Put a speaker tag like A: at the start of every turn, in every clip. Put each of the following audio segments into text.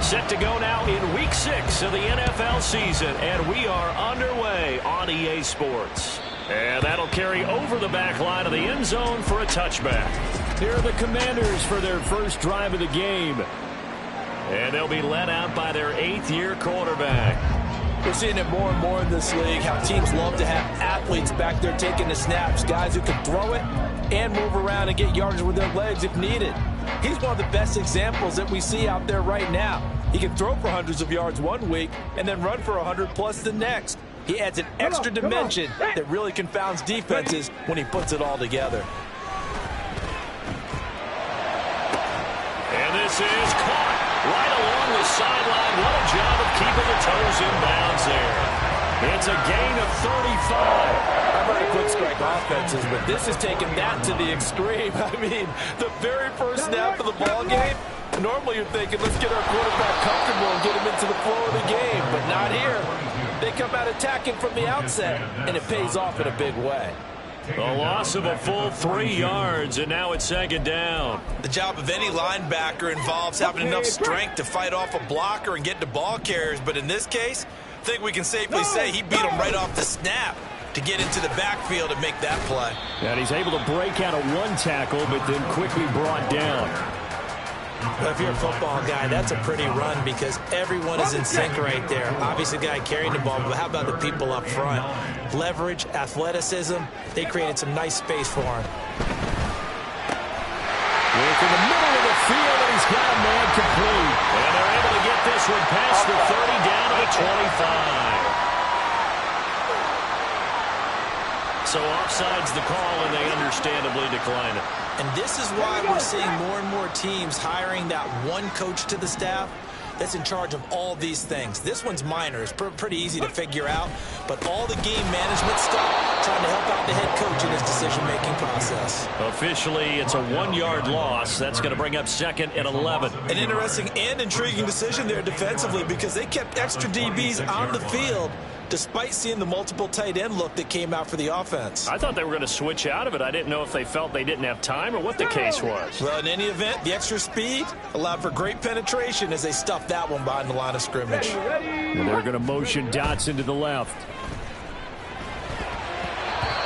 A: Set to go now in Week 6 of the NFL season, and we are underway on EA Sports. And that'll carry over the back line of the end zone for a touchback. Here are the Commanders for their first drive of the game. And they'll be led out by their 8th-year quarterback.
B: We're seeing it more and more in this league, how teams love to have athletes back there taking the snaps, guys who can throw it and move around and get yards with their legs if needed. He's one of the best examples that we see out there right now. He can throw for hundreds of yards one week and then run for 100+ the next. He adds an extra dimension that really confounds defenses when he puts it all together.
A: And this is caught right along the sideline. What a job of keeping the toes in bounds there. It's a gain of 35.
B: I've heard of quick strike offenses, but this has taken that to the extreme. I mean, the very first snap of the ball game, normally you're thinking, let's get our quarterback comfortable and get him into the flow of the game, but not here. They come out attacking from the outset, and it pays off in a big way.
A: The loss of a full 3 yards, and now it's 2nd down.
C: The job of any linebacker involves having enough strength to fight off a blocker and get to ball carriers, but in this case, I think we can safely say he beat him right off the snap to get into the backfield and make that play.
A: And he's able to break out of 1 tackle, but then quickly brought down.
B: Well, if you're a football guy, that's a pretty run because everyone is in sync right there. Obviously, the guy carrying the ball, but how about the people up front? Leverage, athleticism, they created some nice space for him.
A: Work in the middle of the field, and he's got a man complete. And they're able to get this one past the 30 down to the 25. So offside's the call, and they understandably decline it.
B: And this is why we're seeing more and more teams hiring that one coach to the staff that's in charge of all these things. This one's minor. It's pretty easy to figure out. But all the game management stuff, trying to help out the head coach in his decision-making process.
A: Officially, it's a 1-yard loss. That's going to bring up 2nd and 11.
B: An interesting and intriguing decision there defensively because they kept extra DBs on the field despite seeing the multiple tight end look that came out for the offense.
A: I thought they were going to switch out of it. I didn't know if they felt they didn't have time or what the case was.
B: Well, in any event, the extra speed allowed for great penetration as they stuffed that one behind the line of scrimmage.
A: And they're going to motion Dotson to the left.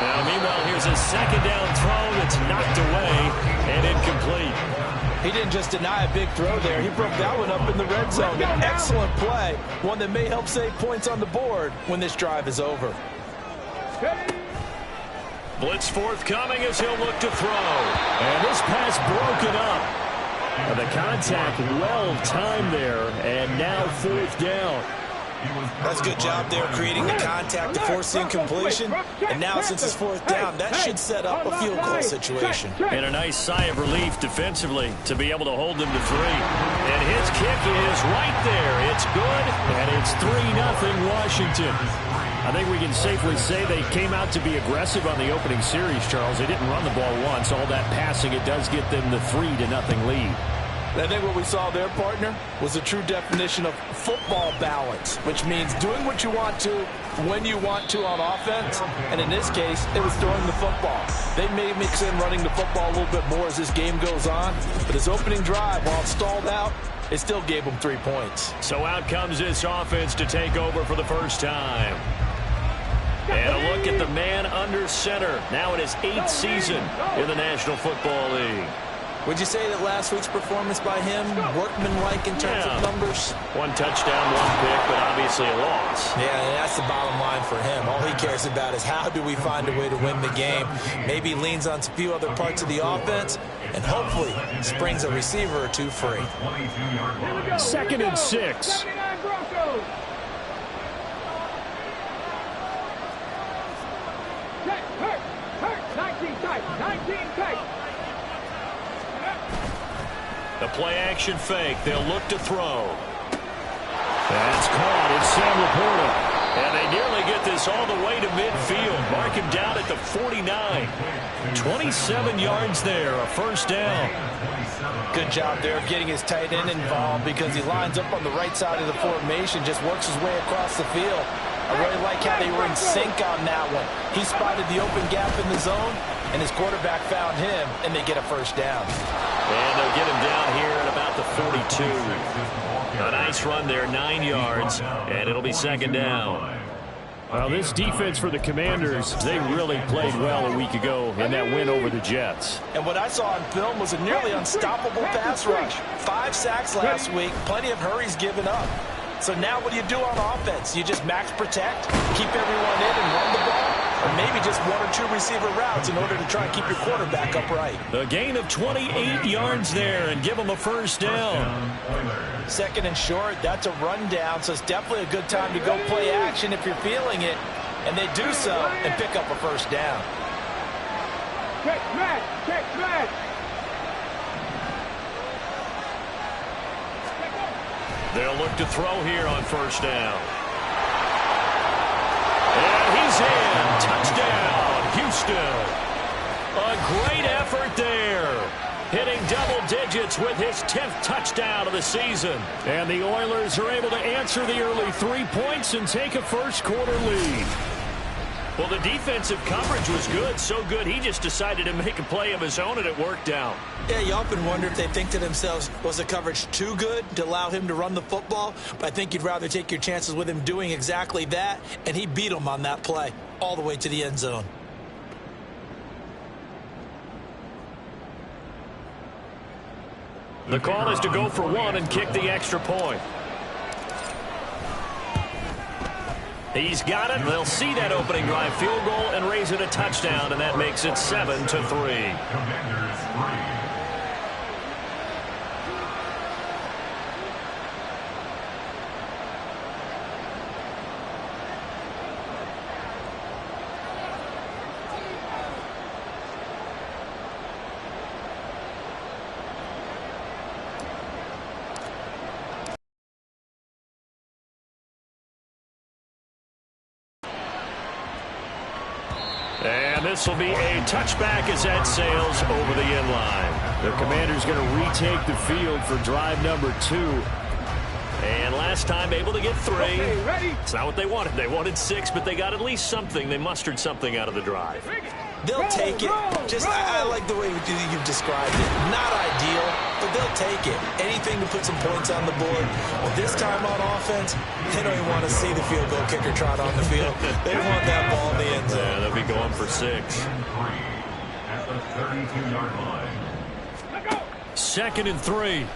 A: Now, meanwhile, here's a 2nd down throw that's knocked away and incomplete.
B: He didn't just deny a big throw there. He broke that one up in the red zone. An excellent play, one that may help save points on the board when this drive is over.
A: Blitz forthcoming as he'll look to throw. And this pass broken up. And the contact well timed there, and now 4th down.
B: That's a good job there creating the contact to force the incompletion. And now since it's 4th down, that should set up a field goal situation.
A: And a nice sigh of relief defensively to be able to hold them to 3. And his kick is right there. It's good, and it's 3-0 Washington. I think we can safely say they came out to be aggressive on the opening series, Charles. They didn't run the ball once. All that passing, it does get them the 3-0 lead.
B: I think what we saw there, partner, was a true definition of football balance, which means doing what you want to when you want to on offense. And in this case, it was throwing the football. They may mix in running the football a little bit more as this game goes on. But his opening drive, while it stalled out, it still gave him 3 points.
A: So out comes this offense to take over for the first time. And a look at the man under center. Now in his 8th season in the National Football League.
B: Would you say that last week's performance by him, workmanlike in terms of numbers?
A: 1 touchdown, 1 pick, but obviously a loss.
B: Yeah, that's the bottom line for him. All he cares about is how do we find a way to win the game. Maybe leans on a few other parts of the offense, and hopefully springs a receiver or 2 free.
A: 2nd and 6. The play-action fake. They'll look to throw. That's caught. It's Sam Laporta. And they nearly get this all the way to midfield. Mark him down at the 49. 27 yards there. A 1st down.
B: Good job there of getting his tight end involved because he lines up on the right side of the formation, just works his way across the field. I really like how they were in sync on that one. He spotted the open gap in the zone, and his quarterback found him, and they get a 1st down.
A: And they'll get him down here at about the 42. A nice run there, 9 yards, and it'll be second down. Well, this defense for the Commanders, they really played well a week ago in that win over the Jets.
B: And what I saw on film was a nearly unstoppable pass rush. 5 sacks last week, plenty of hurries given up. So now what do you do on offense? You just max protect, keep everyone in and run the ball, or maybe just 1 or 2 receiver routes in order to try and keep your quarterback upright.
A: A gain of 28 yards there and give them a first down.
B: Second and short, that's a rundown, so it's definitely a good time to go play action if you're feeling it. And they do so and pick up a first down.
D: Check man.
A: They'll look to throw here on first down. And he's in. Touchdown, Houston. A great effort there. Hitting double digits with his 10th touchdown of the season. And the Oilers are able to answer the early 3 points and take a first quarter lead. Well, the defensive coverage was good, so good he just decided to make a play of his own, and it worked out.
B: Yeah, you often wonder if they think to themselves, was the coverage too good to allow him to run the football? But I think you'd rather take your chances with him doing exactly that, and he beat him on that play all the way to the end zone.
A: The call is to go for 1 and kick the extra point. He's got it. They'll see that opening drive field goal and raise it a touchdown, and that makes it 7-3. And this will be a touchback as that sails over the end line. The Commanders going to retake the field for drive number 2. And last time able to get 3.
D: Okay, ready?
A: It's not what they wanted. They wanted 6, but they got at least something. They mustered something out of the drive.
B: They'll take it. I like the way you've described it. Not ideal, but they'll take it. Anything to put some points on the board. But this time on offense, they don't even want to see the field goal kicker trot on the field. They want that ball in the end zone.
A: Yeah, they'll be going for 6.
E: At the 32-yard line.
A: 2nd and 3.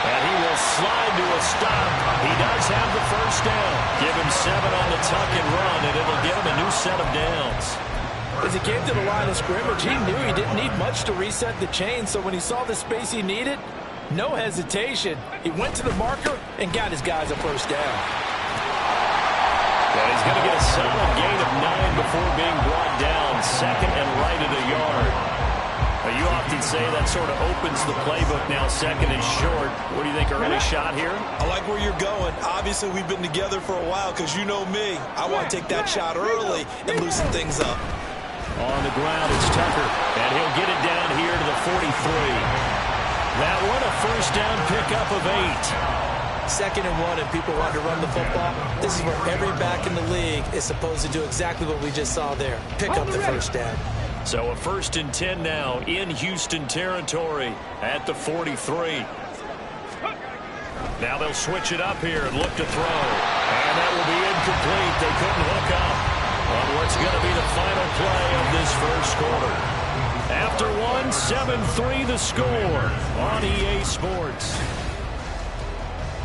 A: And he will slide to a stop. He does have the first down. Give him 7 on the tuck and run, and it'll give him a new set of downs.
B: As he came to the line of scrimmage, he knew he didn't need much to reset the chain, so when he saw the space he needed, no hesitation. He went to the marker and got his guys a first down.
A: And he's going to get a solid gain of 9 before being brought down. 2nd and right at a yard. You often say that sort of opens the playbook now, 2nd and short. What do you think, early shot here?
C: I like where you're going. Obviously, we've been together for a while because you know me. I want to take that shot early and loosen things up.
A: On the ground, it's Tucker, and he'll get it down here to the 43. That one, a first down pickup of 8.
B: 2nd and 1, and people want to run the football. This is where every back in the league is supposed to do exactly what we just saw there. Pick up the first down.
A: So a 1st and 10 now in Houston territory at the 43. Now they'll switch it up here and look to throw. And that will be incomplete. They couldn't hook up on what's going to be the final play of this first quarter. After 7-3 the score on EA Sports.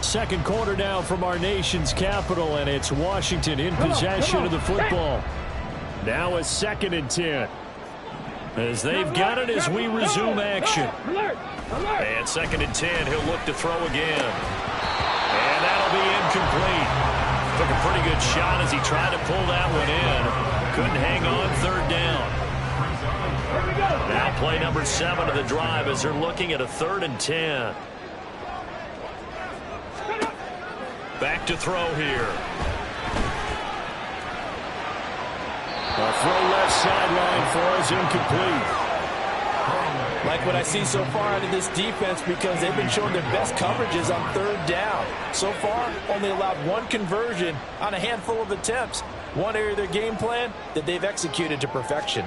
A: Second quarter now from our nation's capital, and it's Washington in possession of the football. Now a 2nd and 10. As they've got it as we resume action. And 2nd and 10, he'll look to throw again. And that'll be incomplete. Took a pretty good shot as he tried to pull that one in. Couldn't hang on, 3rd down. Now play number 7 of the drive as they're looking at a 3rd and 10. Back to throw here. A throw left sideline for us, incomplete.
B: Like what I see so far out of this defense, because they've been showing their best coverages on 3rd down. So far, only allowed 1 conversion on a handful of attempts. One area of their game plan that they've executed to perfection.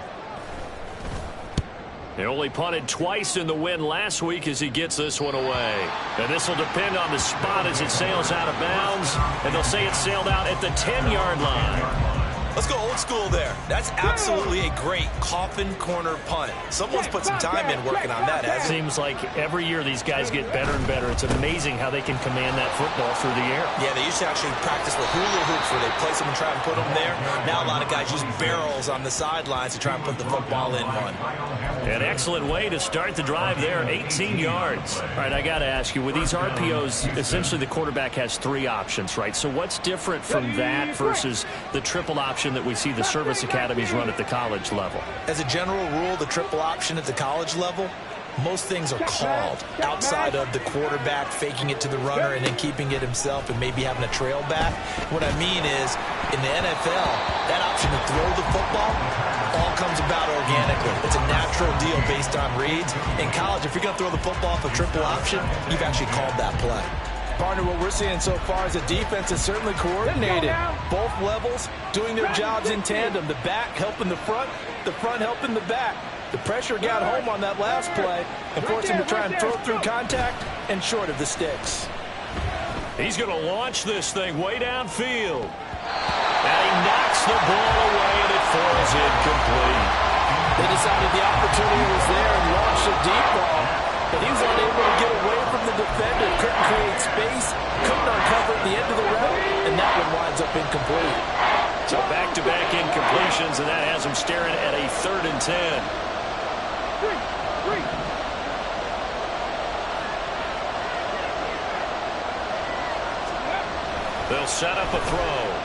A: He only punted twice in the win last week as he gets this one away. And this will depend on the spot as it sails out of bounds. And they'll say it sailed out at the 10-yard line.
C: Let's go old school there. That's absolutely a great coffin corner punt. Someone's put some time in working on that, hasn't it?
A: Seems like every year these guys get better and better. It's amazing how they can command that football through the air.
C: Yeah, they used to actually practice with hula hoops where they place them and try and put them there. Now a lot of guys use barrels on the sidelines to try and put the football in one.
A: An excellent way to start the drive there, 18 yards. All right, I got to ask you, with these RPOs, essentially the quarterback has 3 options, right? So what's different from that versus the triple option that we see the service academies run at the college level?
C: As a general rule, the triple option at the college level, most things are called outside of the quarterback faking it to the runner and then keeping it himself and maybe having a trail back. What I mean is, in the NFL, that option to throw the football all comes about organically. It's a natural deal based on reads. In college, if you're going to throw the football off a triple option, you've actually called that play.
B: Partner, what we're seeing so far is the defense is certainly coordinated. Both levels doing their jobs in tandem. The back helping the front helping the back. The pressure got home on that last play and forced him to try and throw through contact and short of the sticks.
A: He's going to launch this thing way downfield. And he knocks the ball away, and it falls incomplete.
B: They decided the opportunity was there and launched a deep ball, but he was unable to get away from the defender. Couldn't create space, couldn't uncover at the end of the route, and that one winds up incomplete.
A: So back-to-back incompletions, and that has him staring at a 3rd and 10. They'll set up a throw.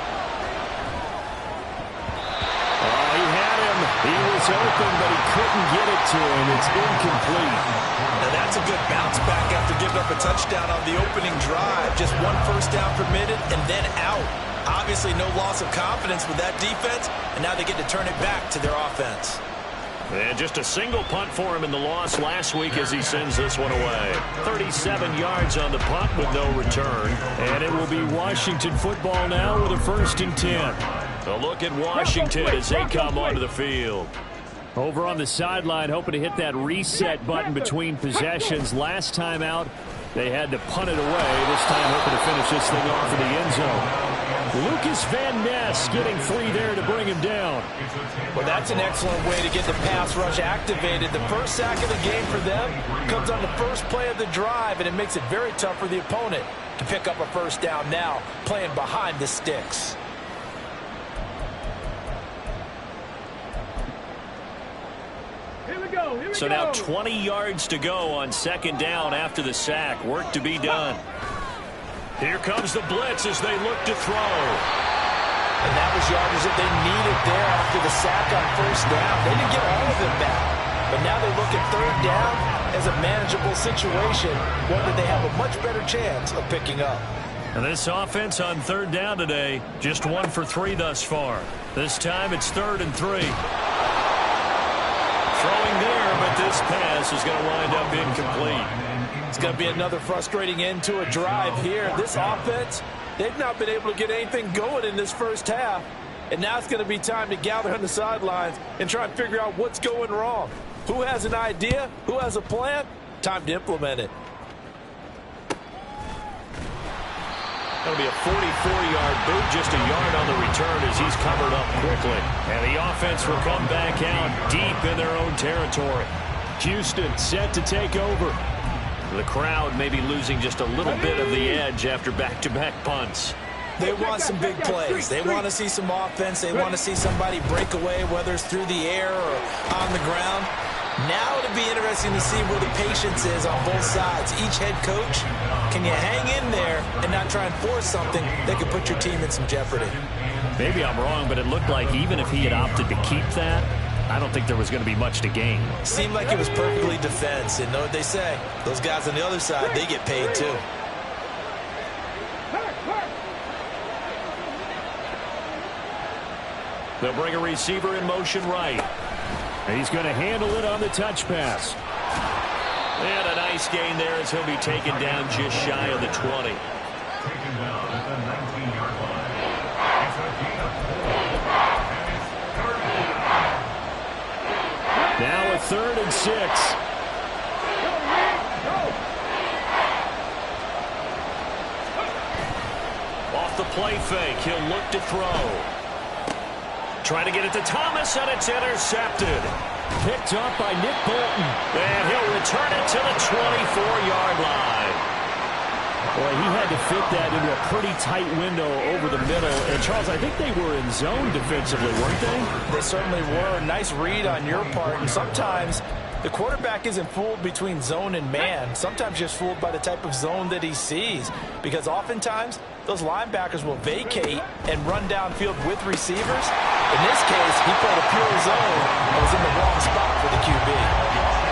A: Oh, he had him. He was open, but he couldn't get it to him. It's incomplete.
C: Now that's a good bounce back after giving up a touchdown on the opening drive. Just 1 first down permitted and then out. Obviously no loss of confidence with that defense, and now they get to turn it back to their offense.
A: And just a single punt for him in the loss last week as he sends this one away. 37 yards on the punt with no return. And it will be Washington football now with a 1st and 10. A look at Washington as they come onto the field. Over on the sideline, hoping to hit that reset button between possessions. Last time out, they had to punt it away. This time hoping to finish this thing off in the end zone. Lucas Van Ness getting 3 there to bring him down.
B: Well, that's an excellent way to get the pass rush activated. The first sack of the game for them comes on the first play of the drive, and it makes it very tough for the opponent to pick up a first down now, playing behind the sticks.
A: So now 20 yards to go on 2nd down after the sack. Work to be done. Here comes the blitz as they look to throw.
B: And that was yardage that they needed there after the sack on 1st down. They didn't get all of it back. But now they look at 3rd down as a manageable situation, one that they have a much better chance of picking up.
A: And this offense on 3rd down today, just 1 for 3 thus far. This time it's 3rd and 3. Throwing there, but this pass is going to wind up incomplete.
B: It's going to be another frustrating end to a drive here. This offense, they've not been able to get anything going in this first half. And now it's going to be time to gather on the sidelines and try and figure out what's going wrong. Who has an idea? Who has a plan? Time to implement it.
A: That'll be a 44-yard boot, just a yard on the return as he's covered up quickly. And the offense will come back out deep in their own territory. Houston set to take over. The crowd may be losing just a little bit of the edge after back-to-back punts.
C: They want some big plays. They want to see some offense. They want to see somebody break away, whether it's through the air or on the ground. Now it'll be interesting to see where the patience is on both sides. Each head coach, can you hang in there and not try and force something that could put your team in some jeopardy?
A: Maybe I'm wrong, but it looked like even if he had opted to keep that, I don't think there was going to be much to gain.
C: Seemed like it was perfectly defense. And know what they say? Those guys on the other side, they get paid too.
A: They'll bring a receiver in motion right. And he's going to handle it on the touch pass. And a nice gain there as he'll be taken down just shy of the 20.
E: Taken down at the 19-yard line. It's a
A: Now a 3rd and 6. Off the play fake, he'll look to throw. Trying to get it to Thomas, and it's intercepted. Picked up by Nick Bolton. And he'll return it to the 24-yard line. Boy, he had to fit that into a pretty tight window over the middle. And, Charles, I think they were in zone defensively, weren't they?
B: They certainly were. Nice read on your part. And sometimes the quarterback isn't fooled between zone and man. Sometimes just fooled by the type of zone that he sees. Because oftentimes, those linebackers will vacate and run downfield with receivers. In this case, he played a pure zone and was in the wrong spot for the QB.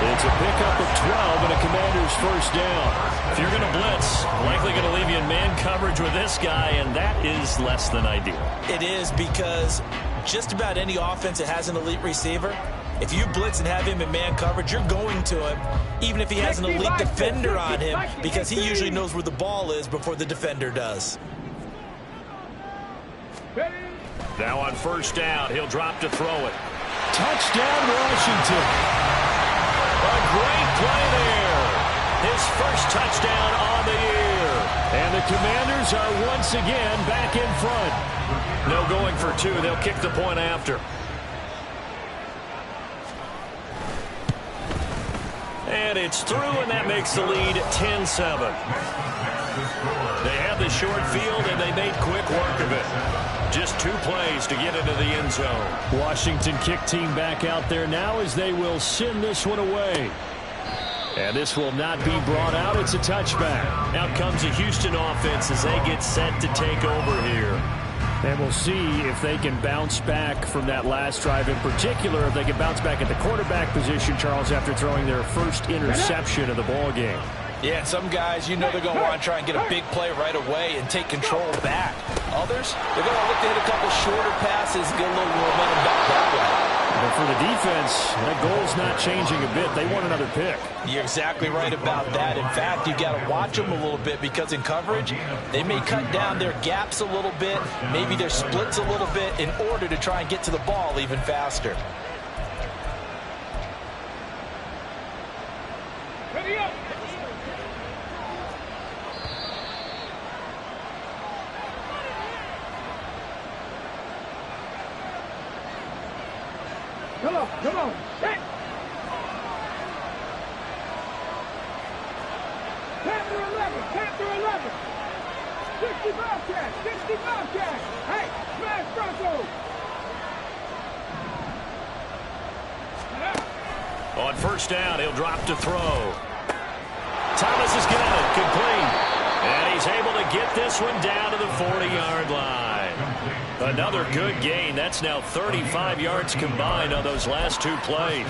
A: It's a pickup of 12 and a Commander's first down. If you're going to blitz, likely going to leave you in man coverage with this guy, and that is less than ideal.
B: It is, because just about any offense that has an elite receiver, if you blitz and have him in man coverage, you're going to him, even if he has an elite defender on him, because he usually knows where the ball is before the defender does.
A: Now on first down, he'll drop to throw it. Touchdown, Washington. A great play there. His first touchdown on the year. And the Commanders are once again back in front. No going for two. They'll kick the point after. And it's through, and that makes the lead 10-7. They had the short field, and they made quick work of it. Just 2 plays to get into the end zone. Washington kick team back out there now as they will send this one away. And this will not be brought out. It's a touchback. Out comes the Houston offense as they get set to take over here. And we'll see if they can bounce back from that last drive. In particular, if they can bounce back at the quarterback position, Charles, after throwing their first interception of the ball game.
B: Yeah, and some guys, you know they're going to want to try and get a big play right away and take control back. Others, they're going to look to hit a couple shorter passes, get a little momentum back that way.
A: But for the defense, that goal's not changing a bit. They want another pick.
B: You're exactly right about that. In fact, you've got to watch them a little bit, because in coverage, they may cut down their gaps a little bit, maybe their splits a little bit, in order to try and get to the ball even faster.
D: Ready up. Come on, come on. Hit. Panther 11, Panther 11. 65 catch, 65 catch. Hey, smash Bronco.
A: On first down, he'll drop to throw. Thomas has got it, complete. And he's able to get this one down to the 40-yard line. Another good gain. That's now 35 yards combined on those last 2 plays.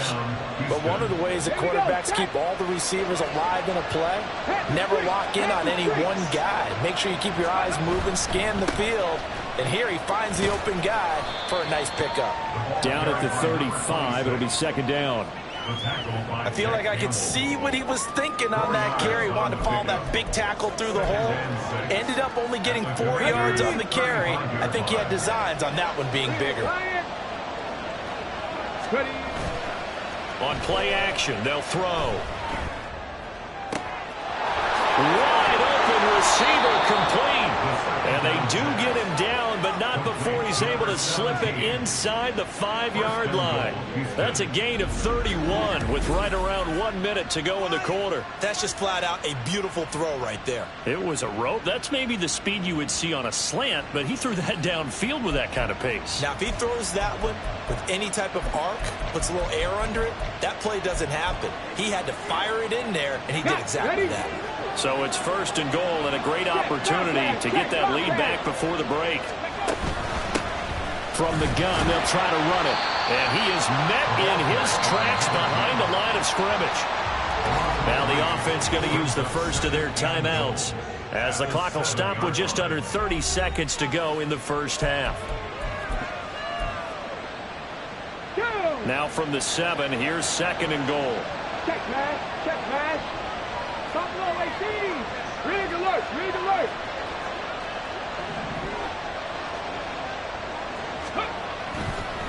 B: But one of the ways that quarterbacks keep all the receivers alive in a play, never lock in on any one guy. Make sure you keep your eyes moving, scan the field. And here he finds the open guy for a nice pickup.
A: Down at the 35, it'll be second down.
B: I feel like I could see what he was thinking on that carry. Wanted to follow that big tackle through the hole. Ended up only getting 4 yards on the carry. I think he had designs on that one being bigger.
A: On play action, they'll throw. Wide open receiver, complete. And they do get him down, but not before he's able to slip it inside the 5-yard line. That's a gain of 31 with right around 1 minute to go in the quarter.
B: That's just flat out a beautiful throw right there.
A: It was a rope. That's maybe the speed you would see on a slant, but he threw that downfield with that kind of pace.
B: Now, if he throws that one with any type of arc, puts a little air under it, that play doesn't happen. He had to fire it in there, and he did exactly that.
A: So it's first and goal, and a great opportunity to get that lead back before the break. From the gun, they'll try to run it. And he is met in his tracks behind the line of scrimmage. Now the offense going to use the first of their timeouts, as the clock will stop with just under 30 seconds to go in the first half. Now from the 7, here's second and goal.
D: Check, man. Check, man. Top low, 18. Rig alert. Rig alert.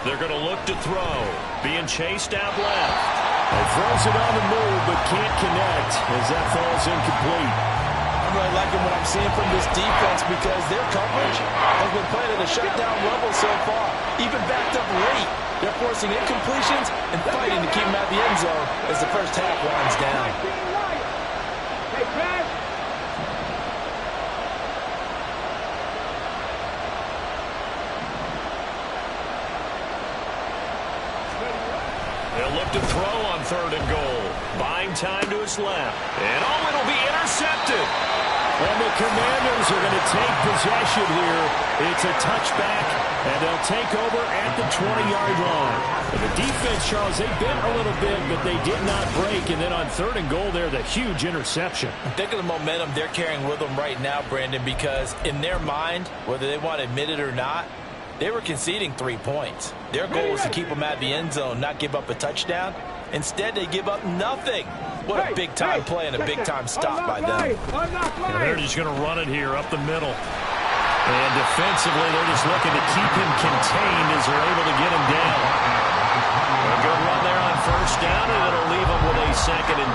A: They're going to look to throw. Being chased out left. He throws it on the move, but can't connect as that falls incomplete.
B: I'm really liking what I'm seeing from this defense because their coverage has been playing at a shutdown level so far. Even backed up late, they're forcing incompletions and fighting to keep them out of the end zone as the first half winds down.
D: Hey, pass.
A: They'll look to throw on 3rd and goal. Buying time to his left. And it'll be intercepted. And the Commanders are going to take possession here. It's a touchback, and they'll take over at the 20-yard line. And the defense, Charles, they bent a little bit, but they did not break. And then on 3rd and goal there, the huge interception.
B: Think of the momentum they're carrying with them right now, Brandon, because in their mind, whether they want to admit it or not, they were conceding 3 points. Their goal was to keep them out of the end zone, not give up a touchdown. Instead, they give up nothing. What a big-time play and a big-time stop by them.
A: And they're just going to run it here up the middle. And defensively, they're just looking to keep him contained as they're able to get him down. A good run there on 1st down, and it'll leave him with a 2nd and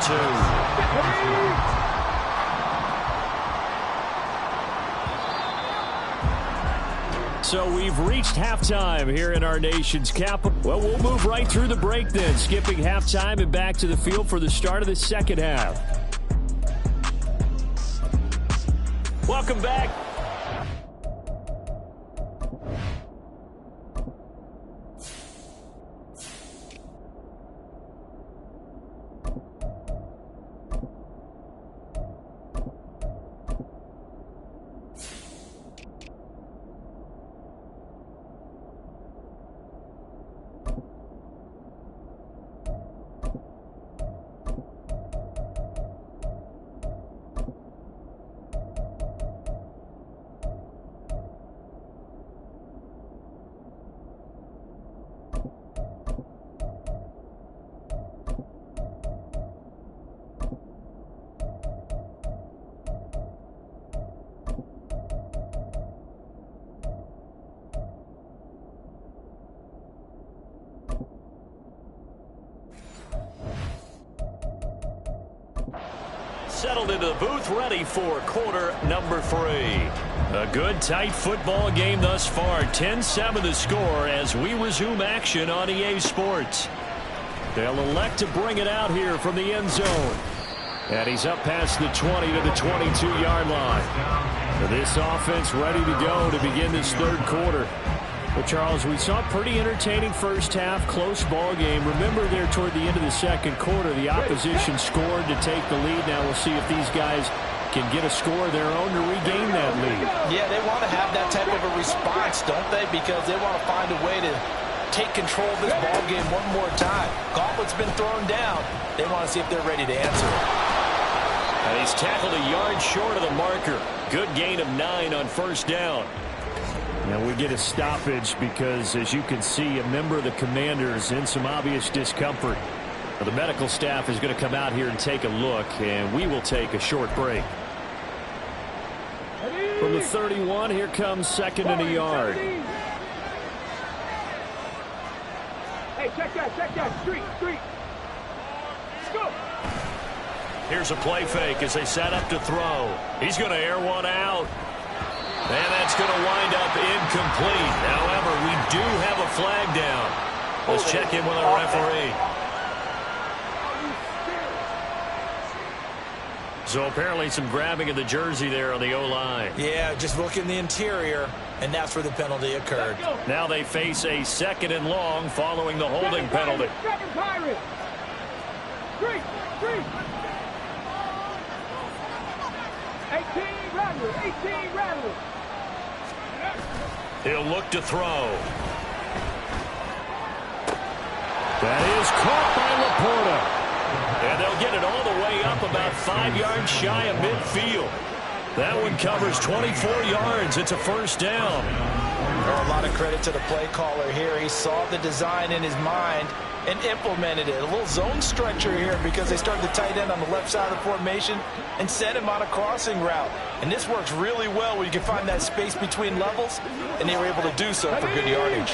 A: 2. So we've reached halftime here in our nation's capital. Well, we'll move right through the break then, skipping halftime and back to the field for the start of the second half. Welcome back. Settled into the booth, ready for quarter number 3. A good, tight football game thus far. 10-7 the score as we resume action on EA Sports. They'll elect to bring it out here from the end zone. And he's up past the 20 to the 22-yard line. This offense ready to go to begin this 3rd quarter. Well, Charles, we saw a pretty entertaining first half, close ball game. Remember there toward the end of the 2nd quarter, the opposition scored to take the lead. Now we'll see if these guys can get a score of their own to regain that lead.
B: Yeah, they want to have that type of a response, don't they? Because they want to find a way to take control of this ball game one more time. Gauntlet's been thrown down. They want to see if they're ready to answer it.
A: And he's tackled a yard short of the marker. Good gain of 9 on 1st down. Now we get a stoppage because, as you can see, a member of the Commanders in some obvious discomfort. The medical staff is going to come out here and take a look, and we will take a short break. From the 31, here comes 2nd and a yard.
D: Hey, check that. Street. Let's go.
A: Here's a play fake as they set up to throw. He's going to air one out. And that's going to wind up incomplete. However, we do have a flag down. Let's check in with our referee. So apparently some grabbing of the jersey there on the O-line.
B: Yeah, just look in the interior, and that's where the penalty occurred.
A: Now they face a 2nd and long following the holding penalty.
D: Second Pirates. Street. 18 Rattlers.
A: He'll look to throw. That is caught by Laporta. And they'll get it all the way up about 5 yards shy of midfield. That one covers 24 yards. It's a 1st down.
B: A lot of credit to the play caller here. He saw the design in his mind and implemented it. A little zone stretcher here because they started the tight end on the left side of the formation and sent him on a crossing route. And this works really well where you can find that space between levels, and they were able to do so for good yardage.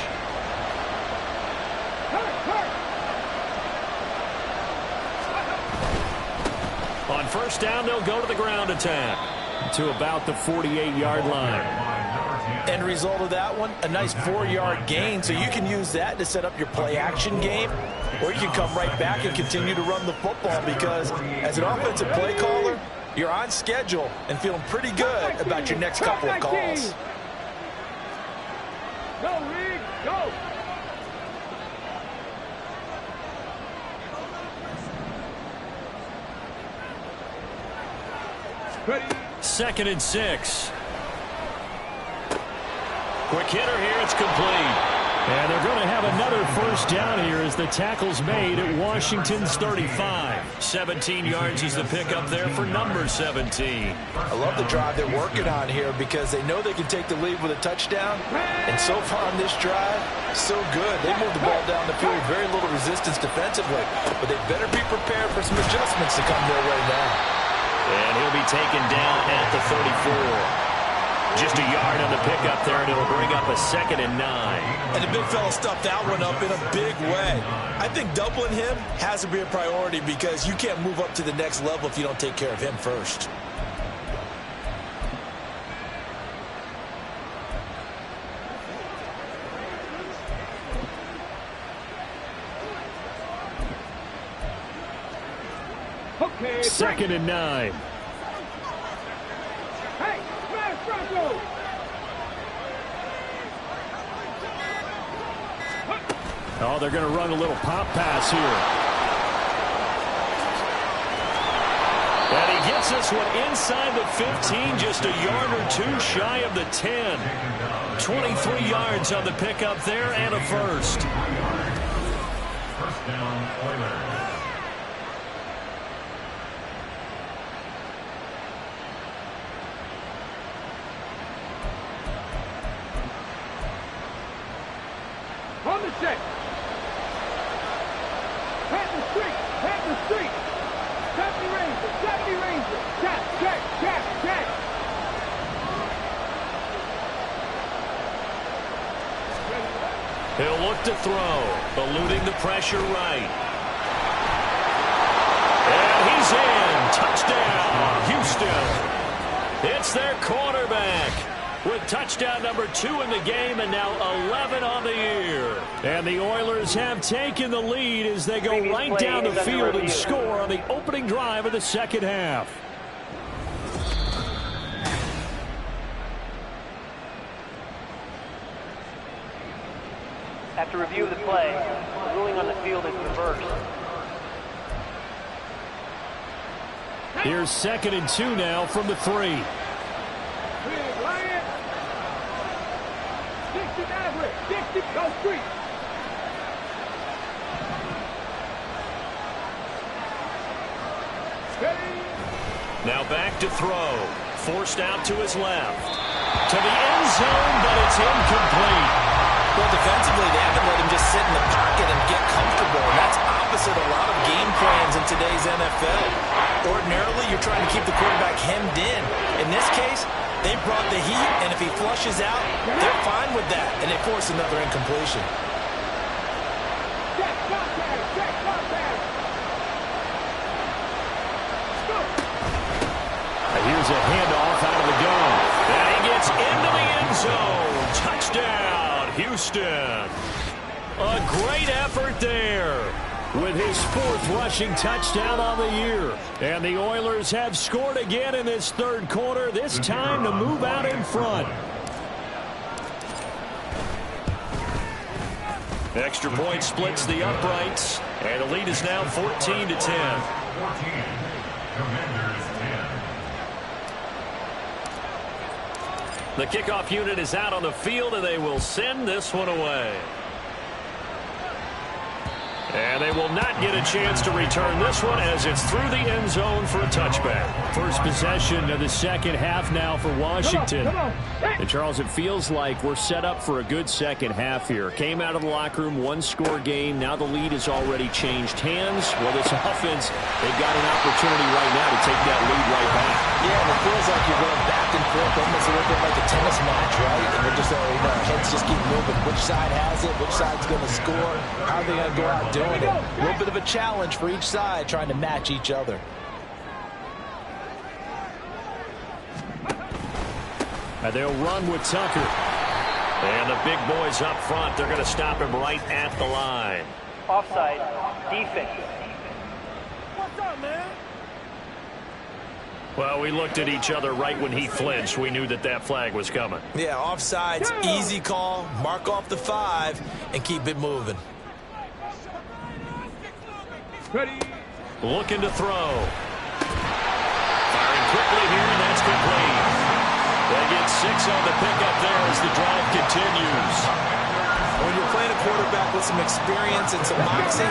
A: first down, they'll go to the ground attack to about the 48-yard line.
B: End result of that one, a nice 4-yard gain. So you can use that to set up your play-action game, or you can come right back and continue to run the football because as an offensive play caller, you're on schedule and feeling pretty good about your next couple of calls.
D: Go, Reed, go. Ready.
A: 2nd and 6. Quick hitter here. It's complete. And they're going to have another first down here as the tackle's made at Washington's 35. 17 yards is the pickup there for number 17.
B: I love the drive they're working on here because they know they can take the lead with a touchdown. And so far on this drive, so good. They moved the ball down the field with very little resistance defensively. But they better be prepared for some adjustments to come their way now.
A: And he'll be taken down at the 34. Just a yard on the pickup there, and it'll bring up a 2nd and 9.
B: And the big fella stuffed that one up in a big way. I think doubling him has to be a priority because you can't move up to the next level if you don't take care of him first.
D: Okay,
A: 2nd and 9.
D: Hey, smash Bronco.
A: Oh, they're going to run a little pop pass here. And he gets this one inside the 15, just a yard or two shy of the 10. 23 yards on the pickup there and a first.
E: First down, Oilers.
D: On the check. Panther street. Panther street. 70 Ranger. 70 Ranger. Check.
A: He'll look to throw, eluding the pressure right. And he's in. Touchdown, Houston. It's their quarterback with touchdown number 2 in the game and now 11 on the year. And the Oilers have taken the lead as they go right down the field and score on the opening drive of the second half.
F: After review of the play, the ruling on the field is reversed.
A: Here's 2nd and 2 now from the 3.
D: Big Lion. 60 Maverick. 60 go street.
A: Now back to throw. Forced out to his left. To the end zone, but it's incomplete.
B: Well, defensively, they haven't let him just sit in the pocket and get comfortable. And that's opposite a lot of game plans in today's NFL. Ordinarily, you're trying to keep the quarterback hemmed in. In this case, they brought the heat, and if he flushes out, they're fine with that. And they force another incompletion.
D: Check contact.
A: Here's a handoff out of the gun. And he gets into the end zone. Touchdown, Houston. A great effort there with his 4th rushing touchdown on the year. And the Oilers have scored again in this third quarter, this time to move out in front. Extra point splits the uprights, and the lead is now 14-10.
E: 14. Commanders 10.
A: The kickoff unit is out on the field, and they will send this one away. And they will not get a chance to return this one as it's through the end zone for a touchback. First possession of the second half now for Washington. And Charles, it feels like we're set up for a good second half here. Came out of the locker room, 1-score game. Now the lead has already changed hands. Well, this offense, they've got an opportunity right now to take that lead right back.
B: Yeah, and it feels like you're going back and forth almost a little bit like a tennis match, right? And we're just, heads just keep moving. Which side has it? Which side's going to score? How are they going to go out doing it? A little bit of a challenge for each side trying to match each other.
A: And they'll run with Tucker. And the big boys up front, they're going to stop him right at the line.
F: Offside, defense.
D: What's up, man?
A: Well, we looked at each other right when he flinched. We knew that that flag was coming.
B: Yeah, offsides, easy call. Mark off the 5 and keep it moving.
D: Ready?
A: Looking to throw. Firing quickly here, and that's complete. They get 6 on the pickup there as the drive continues.
B: When you're playing a quarterback with some experience and some moxie,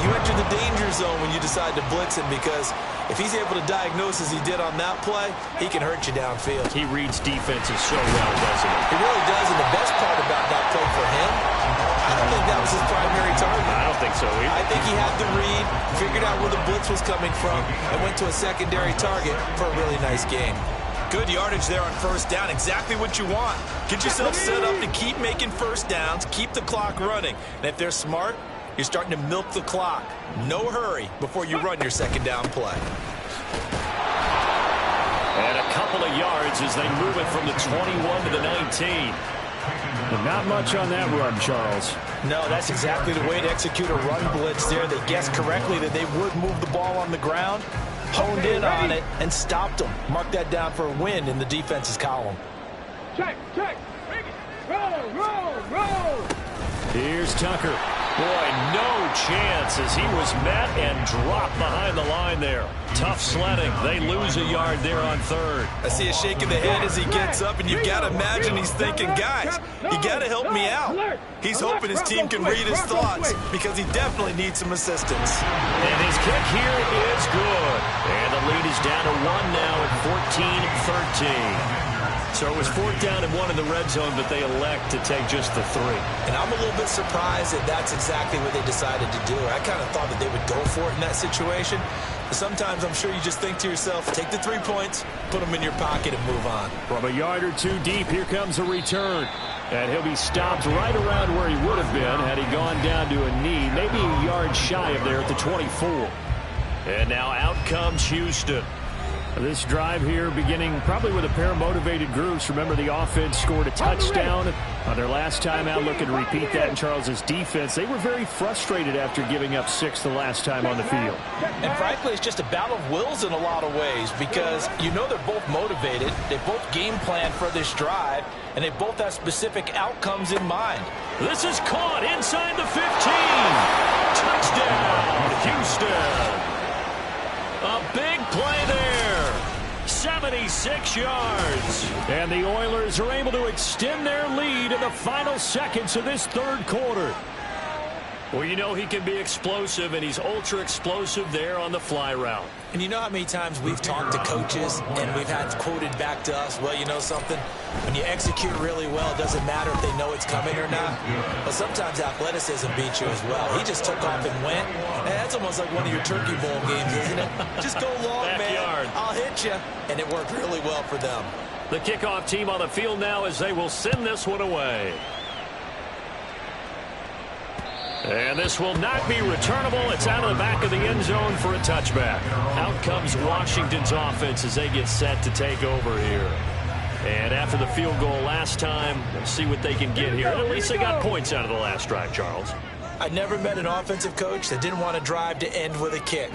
B: you enter the danger zone when you decide to blitz him, because if he's able to diagnose as he did on that play, he can hurt you downfield.
A: He reads defenses so well, doesn't he?
B: He really does, and the best part about that play for him, I don't think that was his primary target.
A: I don't think so either.
B: I think he had the read, figured out where the blitz was coming from, and went to a secondary target for a really nice game.
C: Good yardage there on first down. Exactly what you want. Get yourself set up to keep making first downs, keep the clock running. And if they're smart, you're starting to milk the clock. No hurry before you run your second down play.
A: And a couple of yards as they move it from the 21 to the 19. And not much on that run, Charles.
B: No, that's exactly the way to execute a run blitz there. They guessed correctly that they would move the ball on the ground, honed in on it, and stopped them. Mark that down for a win in the defense's column.
D: Check, check. Roll, roll, roll.
A: Here's Tucker. Boy, no chance as he was met and dropped behind the line there. Tough sledding. They lose a yard there on third.
C: I see a shake of the head as he gets up, and you've got to imagine he's thinking, guys, you got to help me out. He's hoping his team can read his thoughts, because he definitely needs some assistance.
A: And his kick here is good. And the lead is down to 1 now at 14-13. So it was 4th down and 1 in the red zone, but they elect to take just the 3.
B: And I'm a little bit surprised that that's exactly what they decided to do. I kind of thought that they would go for it in that situation. But sometimes I'm sure you just think to yourself, take the 3 points, put them in your pocket, and move on.
A: From a yard or 2 deep, here comes a return. And he'll be stopped right around where he would have been had he gone down to a knee, maybe a yard shy of there at the 24. And now out comes Houston. This drive here beginning probably with a pair of motivated groups. Remember, the offense scored a touchdown on their last time out. Looking to repeat that in Charles's defense. They were very frustrated after giving up 6 the last time on the field.
B: And frankly, it's just a battle of wills in a lot of ways, because you know they're both motivated. They both game plan for this drive, and they both have specific outcomes in mind.
A: This is caught inside the 15. Touchdown, Houston. A big play there. 76 yards. And the Oilers are able to extend their lead in the final seconds of this third quarter. Well, you know he can be explosive, and he's ultra explosive there on the fly route.
B: And you know how many times we've talked to coaches and we've had quoted back to us, well, you know something? When you execute really well, it doesn't matter if they know it's coming or not. But sometimes athleticism beats you as well. He just took off and went. And that's almost like one of your Turkey Bowl games, isn't it? Just go long, man. I'll hit you. And it worked really well for them.
A: The kickoff team on the field now as they will send this one away. And this will not be returnable. It's out of the back of the end zone for a touchback. Out comes Washington's offense as they get set to take over here. And after the field goal last time, let's see what they can get here. At least they got points out of the last drive, Charles.
B: I never met an offensive coach that didn't want to drive to end with a kick.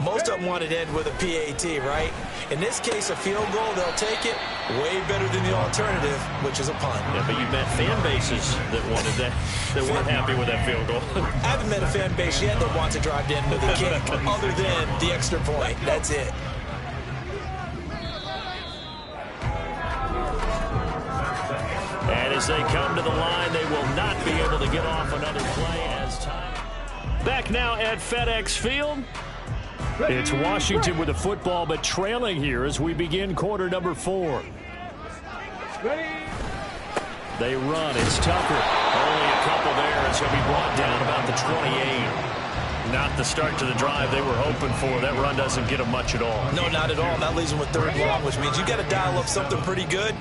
B: Most of them wanted to end with a PAT, right? In this case, a field goal, they'll take it. Way better than the alternative, which is a punt.
A: Yeah, but you met fan bases that wanted that, that weren't happy with that field goal.
B: I haven't met a fan base yet that wants to drive to end with a kick, other than the extra point. That's it.
A: And as they come to the line, they will not be able to get off another play as time. Back now at FedEx Field. It's Washington with the football, but trailing here as we begin quarter number 4. They run. It's Tucker. Only a couple there as he'll be brought down about the 28. Not the start to the drive they were hoping for. That run doesn't get them much at all.
B: No, not at all. That leaves them with third long, which means you got to dial up something pretty good.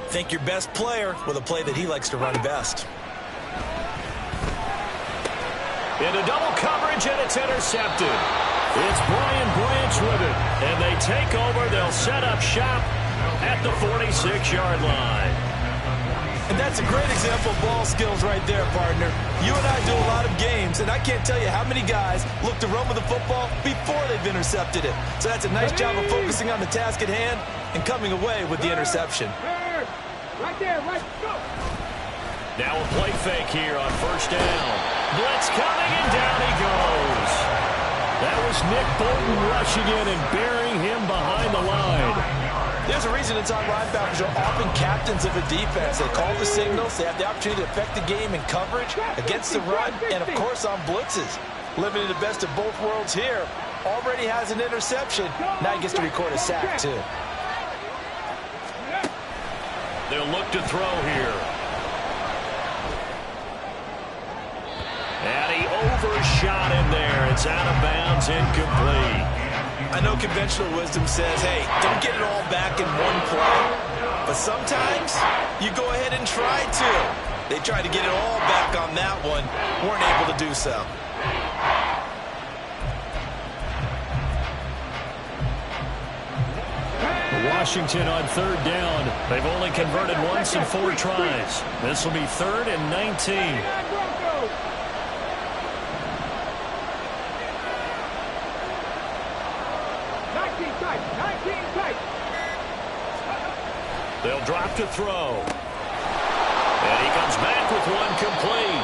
B: Think your best player with a play that he likes to run best.
A: Into double coverage, and it's intercepted. It's Brian Branch with it, and they take over. They'll set up shop at the 46-yard line.
B: And that's a great example of ball skills right there, partner. You and I do a lot of games, and I can't tell you how many guys look to run with the football before they've intercepted it. So that's a nice job of focusing on the task at hand and coming away with the interception.
D: Right there, right, go.
A: Now a play fake here on first down. Blitz coming, and down he goes. That was Nick Bolton rushing in and burying him behind the line.
B: There's a reason inside linebackers are often captains of a defense. They call the signals. They have the opportunity to affect the game in coverage, against the run, and, of course, on blitzes. Living in the best of both worlds here. Already has an interception. Now he gets to record a sack, too.
A: They'll look to throw here. And he overshot in there. It's out of bounds, incomplete.
B: I know conventional wisdom says, hey, don't get it all back in one play. But sometimes you go ahead and try to. They tried to get it all back on that one. Weren't able to do so.
A: Washington on third down. They've only converted once in 4 tries. This will be 3rd and 19. They'll drop to throw. And he comes back with one complete.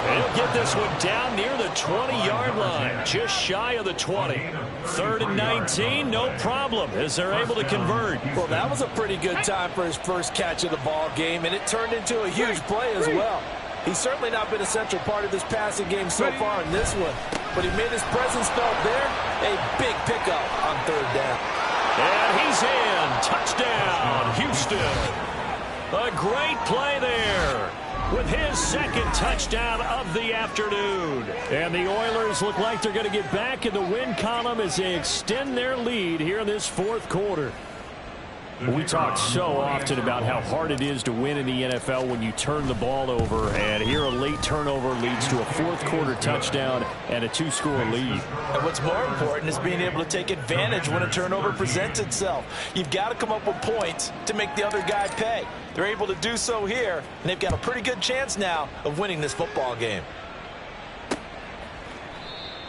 A: And he'll get this one down near the 20-yard line, just shy of the 20. 3rd and 19, no problem, as they're able to convert.
B: Well, that was a pretty good time for his first catch of the ball game, and it turned into a huge play as well. He's certainly not been a central part of this passing game so far in this one, but he made his presence felt there. A big pickup on 3rd down.
A: And he's in. Touchdown, Houston. A great play there with his 2nd touchdown of the afternoon. And the Oilers look like they're going to get back in the win column as they extend their lead here in this 4th quarter. We talk so often about how hard it is to win in the NFL when you turn the ball over, and here a late turnover leads to a 4th quarter touchdown and a 2-score lead.
B: And what's more important is being able to take advantage when a turnover presents itself. You've got to come up with points to make the other guy pay. They're able to do so here, and they've got a pretty good chance now of winning this football game.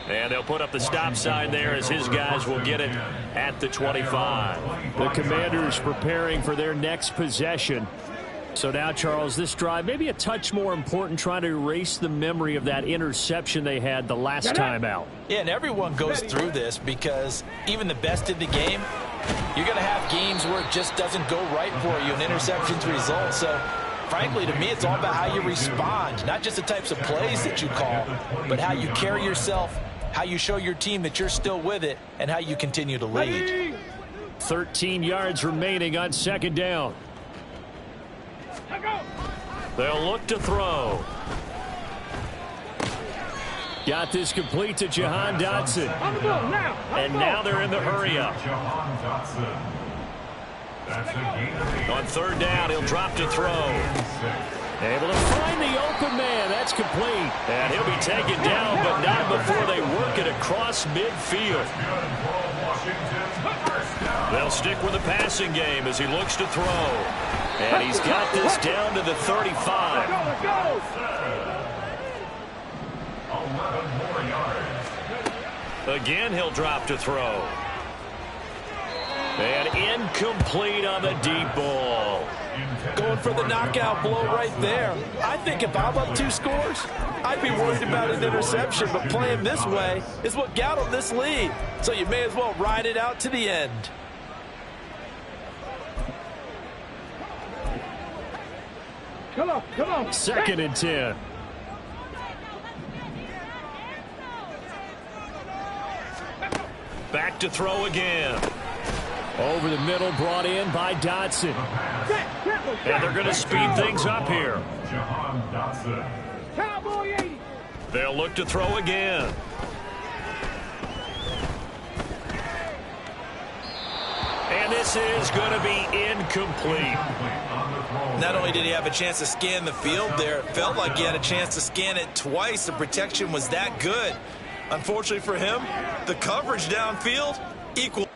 A: And they'll put up the stop sign there as his guys will get it at the 25. The Commanders preparing for their next possession. So now, Charles, this drive maybe a touch more important, trying to erase the memory of that interception they had the last time out.
B: Yeah, and everyone goes through this because even the best in the game, you're going to have games where it just doesn't go right for you, and interceptions result. So, frankly, to me, it's all about how you respond, not just the types of plays that you call, but how you carry yourself, how you show your team that you're still with it, and how you continue to lead.
A: 13 yards remaining on 2nd down. They'll look to throw. Got this complete to Jahan Dotson. And now they're in the hurry-up. On 3rd down, he'll drop to throw. Able to find the open man. That's complete. And he'll be taken down, but not before they work it across midfield. They'll stick with the passing game as he looks to throw. And he's got this down to the 35.
E: 11 more yards.
A: Again, he'll drop to throw. And incomplete on the deep ball.
B: Going for the knockout blow right there. I think if I'm up 2 scores, I'd be worried about an interception, but playing this way is what got him this lead. So you may as well ride it out to the end.
D: Come on.
A: 2nd and 10. Back to throw again. Over the middle, brought in by Dotson. And they're going to speed things up here.
D: Cowboy 80.
A: They'll look to throw again. And this is going to be incomplete.
C: Not only did he have a chance to scan the field there, it felt like he had a chance to scan it twice. The protection was that good. Unfortunately for him, the coverage downfield equal.